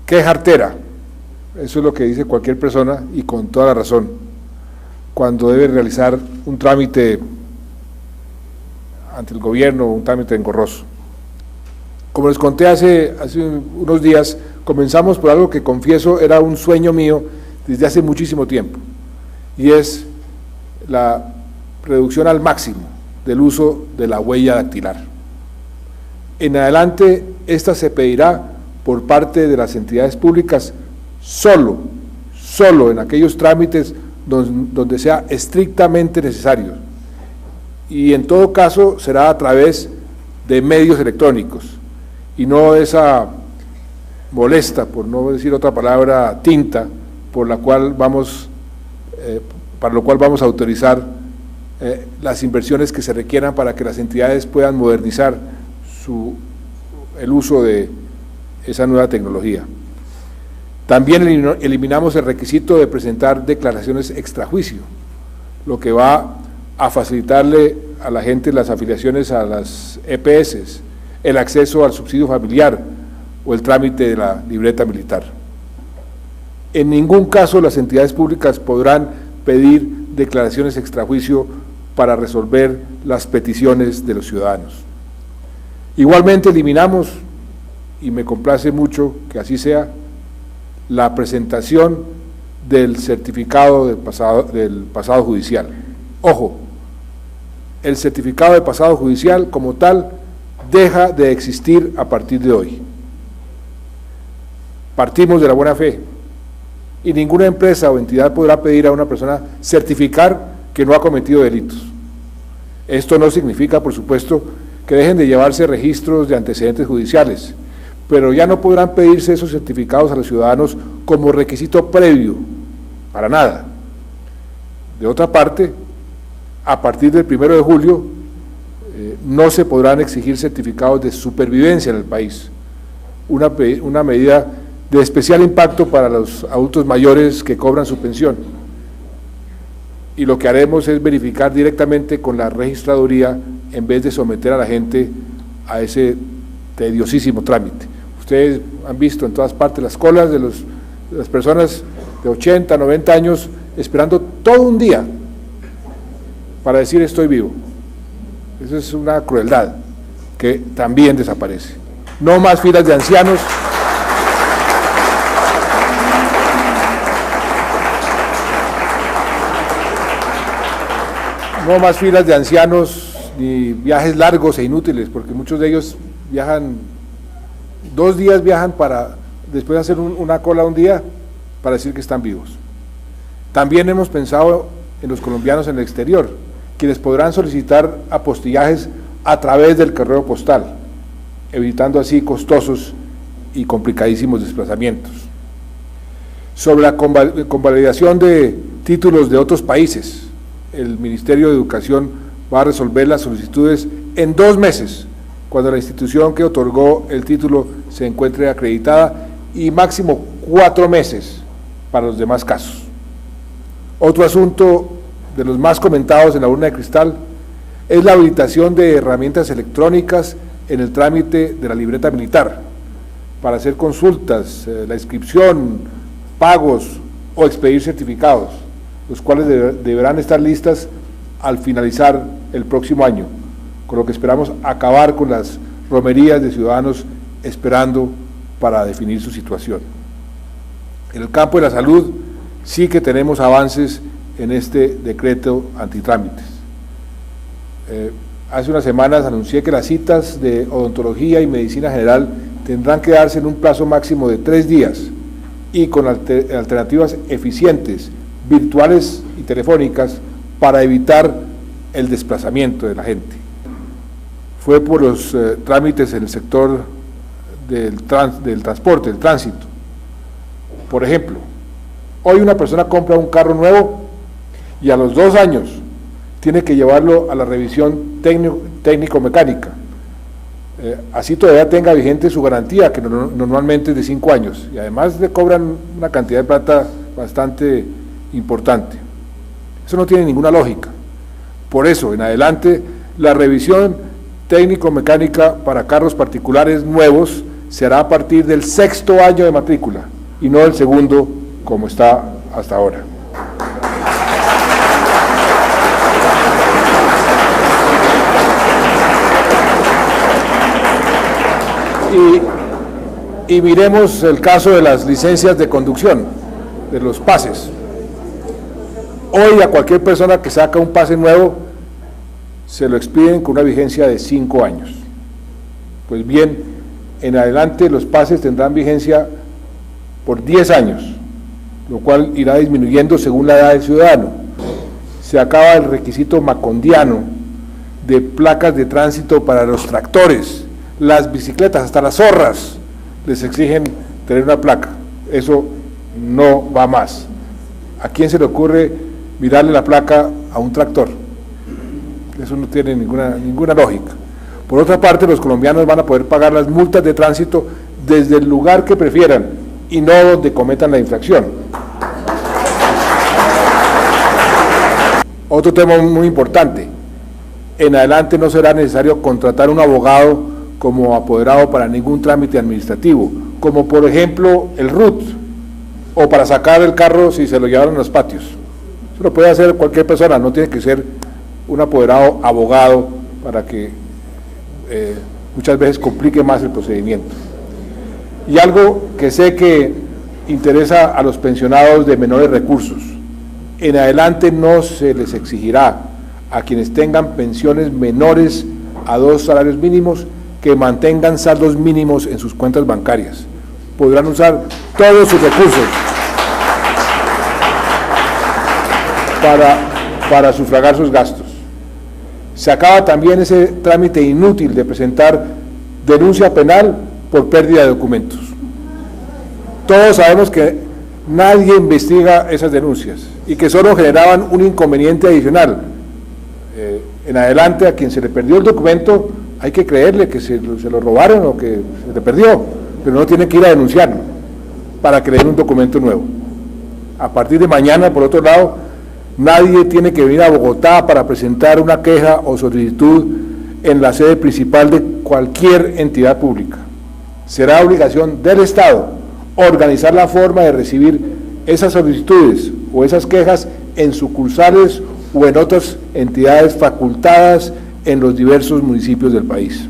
¿Qué es jartera? Eso es lo que dice cualquier persona, y con toda la razón, cuando debe realizar un trámite ante el gobierno, un trámite engorroso. Como les conté hace unos días, comenzamos por algo que, confieso, era un sueño mío desde hace muchísimo tiempo, y es la reducción al máximo del uso de la huella dactilar. En adelante, esta se pedirá por parte de las entidades públicas solo en aquellos trámites donde sea estrictamente necesario, y en todo caso será a través de medios electrónicos, y no esa molesta, por no decir otra palabra, tinta, para lo cual vamos a autorizar las inversiones que se requieran para que las entidades puedan modernizar el uso de esa nueva tecnología. También eliminamos el requisito de presentar declaraciones extrajuicio, lo que va a facilitarle a la gente las afiliaciones a las EPS, el acceso al subsidio familiar o el trámite de la libreta militar. En ningún caso las entidades públicas podrán pedir declaraciones extrajuicio para resolver las peticiones de los ciudadanos. Igualmente eliminamos, y me complace mucho que así sea, la presentación del certificado del pasado judicial. Ojo, el certificado de pasado judicial como tal deja de existir a partir de hoy. Partimos de la buena fe, y ninguna empresa o entidad podrá pedir a una persona certificar que no ha cometido delitos. Esto no significa, por supuesto, que dejen de llevarse registros de antecedentes judiciales, pero ya no podrán pedirse esos certificados a los ciudadanos como requisito previo, para nada. De otra parte, a partir del 1 de julio, no se podrán exigir certificados de supervivencia en el país, una medida de especial impacto para los adultos mayores que cobran su pensión. Y lo que haremos es verificar directamente con la registraduría en vez de someter a la gente a ese tediosísimo trámite. Ustedes han visto en todas partes las colas de las personas de 80, 90 años esperando todo un día para decir estoy vivo. Eso es una crueldad que también desaparece. No más filas de ancianos. No más filas de ancianos ni viajes largos e inútiles, porque muchos de ellos viajan 2 días, para después hacer una cola un día para decir que están vivos. También hemos pensado en los colombianos en el exterior, quienes podrán solicitar apostillajes a través del correo postal, evitando así costosos y complicadísimos desplazamientos. Sobre la convalidación de títulos de otros países, el Ministerio de Educación va a resolver las solicitudes en 2 meses, cuando la institución que otorgó el título se encuentre acreditada, y máximo 4 meses para los demás casos. Otro asunto de los más comentados en la urna de cristal es la habilitación de herramientas electrónicas en el trámite de la libreta militar, para hacer consultas, la inscripción, pagos o expedir certificados, los cuales deberán estar listas al finalizar el próximo año, con lo que esperamos acabar con las romerías de ciudadanos esperando para definir su situación. En el campo de la salud sí que tenemos avances en este decreto antitrámites. Hace unas semanas anuncié que las citas de odontología y medicina general tendrán que darse en un plazo máximo de 3 días y con alternativas eficientes, virtuales y telefónicas, para evitar el desplazamiento de la gente. Fue por los trámites en el sector del transporte, del tránsito. Por ejemplo, hoy una persona compra un carro nuevo y a los 2 años tiene que llevarlo a la revisión técnico-mecánica. Así todavía tenga vigente su garantía, que normalmente es de 5 años, y además le cobran una cantidad de plata bastante importante. Eso no tiene ninguna lógica. Por eso, en adelante, la revisión técnico-mecánica para carros particulares nuevos se hará a partir del 6º año de matrícula y no del 2º como está hasta ahora. Y miremos el caso de las licencias de conducción, de los pases. Hoy a cualquier persona que saca un pase nuevo se lo expiden con una vigencia de 5 años. Pues bien, en adelante los pases tendrán vigencia por 10 años, lo cual irá disminuyendo según la edad del ciudadano. Se acaba el requisito macondiano de placas de tránsito para los tractores, las bicicletas, hasta las zorras les exigen tener una placa. Eso no va más. ¿A quién se le ocurre mirarle la placa a un tractor? Eso no tiene ninguna lógica. Por otra parte, los colombianos van a poder pagar las multas de tránsito desde el lugar que prefieran y no donde cometan la infracción. Otro tema muy importante: en adelante no será necesario contratar un abogado como apoderado para ningún trámite administrativo, como por ejemplo el RUT, o para sacar el carro si se lo llevaron a los patios. Eso lo puede hacer cualquier persona, no tiene que ser un apoderado abogado para que muchas veces complique más el procedimiento. Y algo que sé que interesa a los pensionados de menores recursos: en adelante no se les exigirá a quienes tengan pensiones menores a 2 salarios mínimos que mantengan saldos mínimos en sus cuentas bancarias. Podrán usar todos sus recursos para sufragar sus gastos. Se acaba también ese trámite inútil de presentar denuncia penal por pérdida de documentos. Todos sabemos que nadie investiga esas denuncias y que solo generaban un inconveniente adicional. En adelante, a quien se le perdió el documento hay que creerle que se lo robaron o que se le perdió, pero no tiene que ir a denunciarlo para que le den un documento nuevo. A partir de mañana, por otro lado, nadie tiene que venir a Bogotá para presentar una queja o solicitud en la sede principal de cualquier entidad pública. Será obligación del Estado organizar la forma de recibir esas solicitudes o esas quejas en sucursales o en otras entidades facultadas en los diversos municipios del país.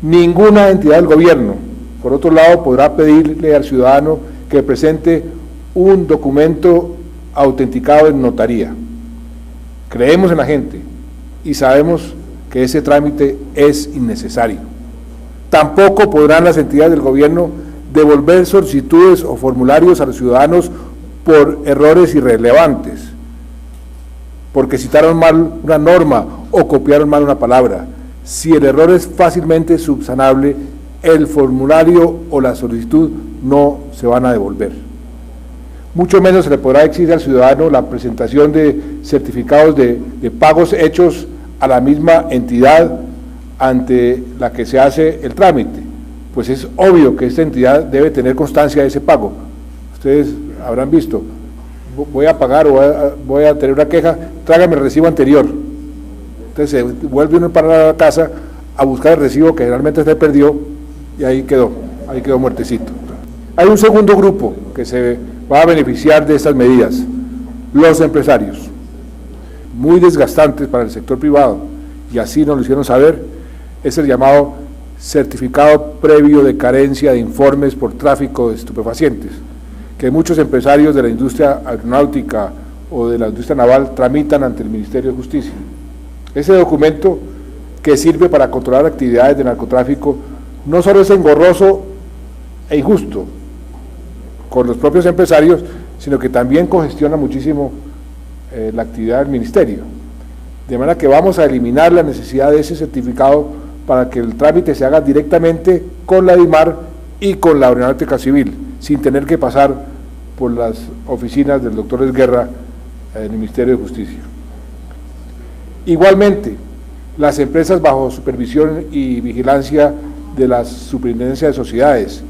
Ninguna entidad del gobierno, por otro lado, podrá pedirle al ciudadano que presente un documento autenticado en notaría. Creemos en la gente y sabemos que ese trámite es innecesario. Tampoco podrán las entidades del gobierno devolver solicitudes o formularios a los ciudadanos por errores irrelevantes, porque citaron mal una norma o copiaron mal una palabra. Si el error es fácilmente subsanable, el formulario o la solicitud no se van a devolver. Mucho menos se le podrá exigir al ciudadano la presentación de certificados de pagos hechos a la misma entidad ante la que se hace el trámite, pues es obvio que esta entidad debe tener constancia de ese pago. Ustedes habrán visto: voy a pagar o voy a tener una queja, tráigame el recibo anterior. Entonces se vuelve uno para la casa a buscar el recibo que generalmente se perdió y ahí quedó muertecito. Hay un segundo grupo que se va a beneficiar de estas medidas: los empresarios, muy desgastantes para el sector privado, y así nos lo hicieron saber. Es el llamado certificado previo de carencia de informes por tráfico de estupefacientes, que muchos empresarios de la industria aeronáutica o de la industria naval tramitan ante el Ministerio de Justicia. Ese documento, que sirve para controlar actividades de narcotráfico, no solo es engorroso e injusto con los propios empresarios, sino que también congestiona muchísimo la actividad del Ministerio. De manera que vamos a eliminar la necesidad de ese certificado para que el trámite se haga directamente con la DIMAR y con la Aeronáutica Civil, sin tener que pasar por las oficinas del doctor Esguerra en el Ministerio de Justicia. Igualmente, las empresas bajo supervisión y vigilancia de la Superintendencia de Sociedades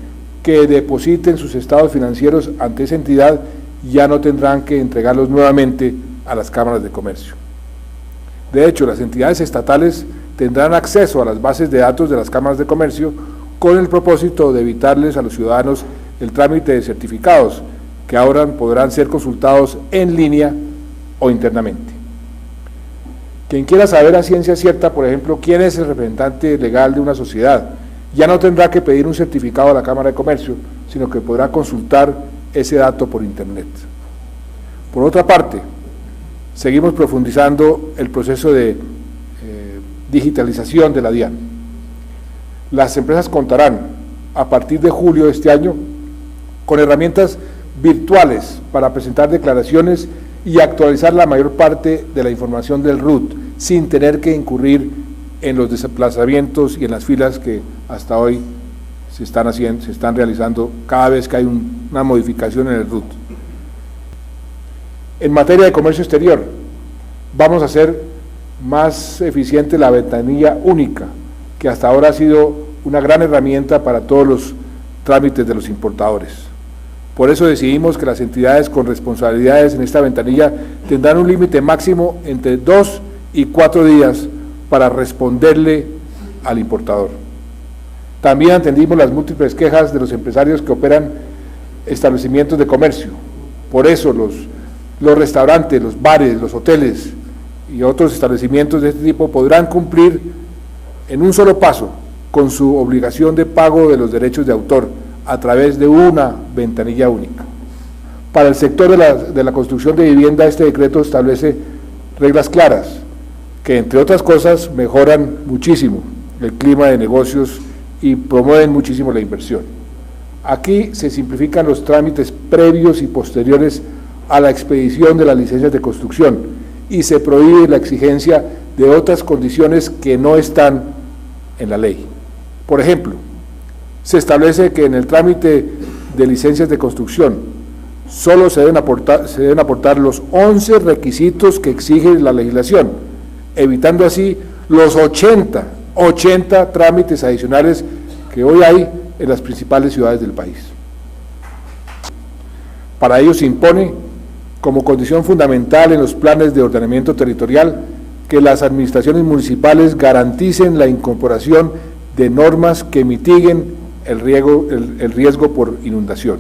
que depositen sus estados financieros ante esa entidad ya no tendrán que entregarlos nuevamente a las cámaras de comercio. De hecho, las entidades estatales tendrán acceso a las bases de datos de las cámaras de comercio con el propósito de evitarles a los ciudadanos el trámite de certificados, que ahora podrán ser consultados en línea o internamente. Quien quiera saber a ciencia cierta, por ejemplo, quién es el representante legal de una sociedad, ya no tendrá que pedir un certificado a la Cámara de Comercio, sino que podrá consultar ese dato por Internet. Por otra parte, seguimos profundizando el proceso de digitalización de la DIAN. Las empresas contarán, a partir de julio de este año, con herramientas virtuales para presentar declaraciones y actualizar la mayor parte de la información del RUT, sin tener que incurrir en los desplazamientos y en las filas que hasta hoy se están realizando cada vez que hay una modificación en el RUT. En materia de comercio exterior, vamos a hacer más eficiente la ventanilla única, que hasta ahora ha sido una gran herramienta para todos los trámites de los importadores. Por eso decidimos que las entidades con responsabilidades en esta ventanilla tendrán un límite máximo entre 2 y 4 días para responderle al importador. También atendimos las múltiples quejas de los empresarios que operan establecimientos de comercio. Por eso los restaurantes, los bares, los hoteles y otros establecimientos de este tipo podrán cumplir en un solo paso con su obligación de pago de los derechos de autor a través de una ventanilla única. Para el sector de la construcción de vivienda, este decreto establece reglas claras que, entre otras cosas, mejoran muchísimo el clima de negocios y promueven muchísimo la inversión. Aquí se simplifican los trámites previos y posteriores a la expedición de las licencias de construcción y se prohíbe la exigencia de otras condiciones que no están en la ley. Por ejemplo, se establece que en el trámite de licencias de construcción solo se deben aportar los 11 requisitos que exige la legislación, evitando así los 80 trámites adicionales que hoy hay en las principales ciudades del país. Para ello se impone como condición fundamental en los planes de ordenamiento territorial que las administraciones municipales garanticen la incorporación de normas que mitiguen el riesgo por inundación.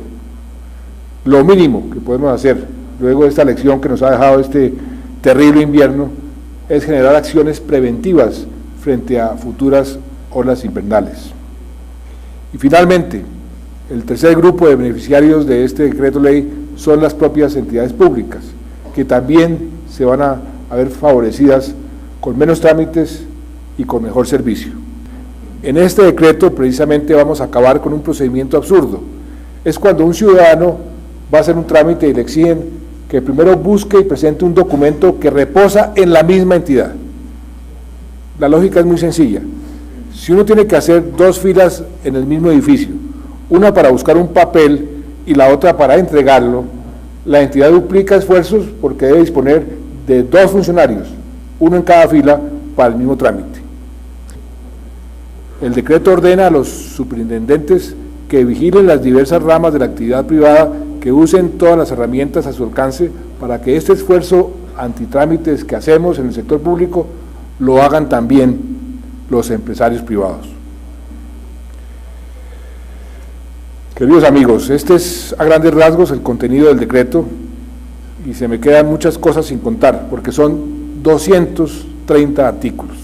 Lo mínimo que podemos hacer luego de esta lección que nos ha dejado este terrible invierno es generar acciones preventivas frente a futuras olas invernales. Y finalmente, el tercer grupo de beneficiarios de este decreto ley son las propias entidades públicas, que también se van a ver favorecidas con menos trámites y con mejor servicio. En este decreto precisamente vamos a acabar con un procedimiento absurdo. Es cuando un ciudadano va a hacer un trámite y le exigen que primero busque y presente un documento que reposa en la misma entidad. La lógica es muy sencilla. Si uno tiene que hacer 2 filas en el mismo edificio, una para buscar un papel y la otra para entregarlo, la entidad duplica esfuerzos porque debe disponer de 2 funcionarios, uno en cada fila para el mismo trámite. El decreto ordena a los superintendentes que vigilen las diversas ramas de la actividad privada, que usen todas las herramientas a su alcance para que este esfuerzo antitrámites que hacemos en el sector público lo hagan también los empresarios privados. Queridos amigos, este es a grandes rasgos el contenido del decreto y se me quedan muchas cosas sin contar porque son 230 artículos.